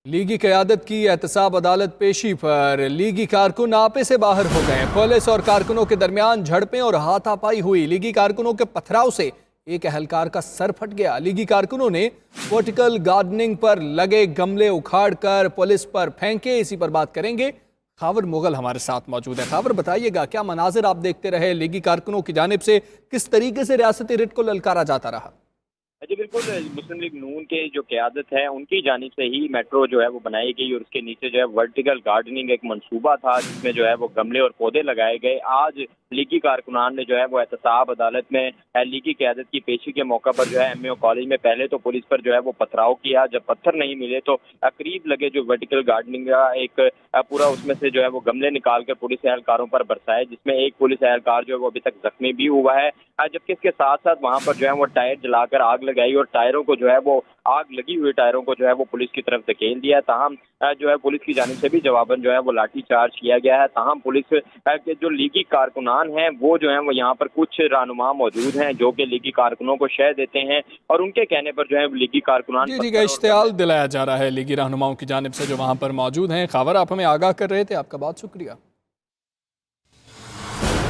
लीगी क़यादत की एहतसाब अदालत पेशी पर लीगी कारकुन आपे से बाहर हो गए। पुलिस और कारकुनों के दरमियान झड़पें और हाथापाई हुई। लीगी कारकुनों के पथराव से एक अहलकार का सर फट गया। लीगी कारकुनों ने वर्टिकल गार्डनिंग पर लगे गमले उखाड़कर पुलिस पर फेंके। इसी पर बात करेंगे। खावर मुगल हमारे साथ मौजूद है। खावर, बताइएगा क्या मनाजिर आप देखते रहे, लीगी कारकुनों की जानिब से किस तरीके से रियासती रिट को ललकारा जाता रहा? जी बिल्कुल, मुस्लिम लीग नून के जो क़यादत है उनकी जानिब से ही मेट्रो जो है वो बनाई गई और उसके नीचे जो है वर्टिकल गार्डनिंग एक मंसूबा था जिसमें जो है वो गमले और पौधे लगाए गए। आज लीगी कारकुनान ने जो है वो एहतसाब अदालत में लीगी क़यादत की पेशी के मौका पर जो है एमएओ कॉलेज में पहले तो पुलिस पर जो है वो पथराव किया। जब पत्थर नहीं मिले तो करीब लगे जो वर्टिकल गार्डनिंग का एक पूरा उसमें से जो है वो गमले निकाल कर पुलिस एहलकारों पर बरसाए, जिसमें एक पुलिस एहलकार जो है वो अभी तक जख्मी भी हुआ है। जबकि इसके साथ साथ वहां पर जो है वो टायर जलाकर आग लगाई और टायरों को जो है वो आग लगी हुई टायरों को जो है वो पुलिस की तरफ धकेल दिया। ताहम जो है पुलिस की जानिब से भी जवाबन जो है वो लाठीचार्ज किया गया है। ताहम पुलिस के जो लीगी कारकुनान हैं वो जो है वो यहाँ पर कुछ रहनुमा मौजूद हैं जो कि लीगी कारकुनों को शह देते हैं और उनके कहने पर जो है लीगी कारकुनान जी का इश्तियाल दिलाया जा रहा है लीगी रहनुमाओं की जानिब से जो वहाँ पर मौजूद हैं। खबर आप हमें आगाह कर रहे थे, आपका बहुत शुक्रिया।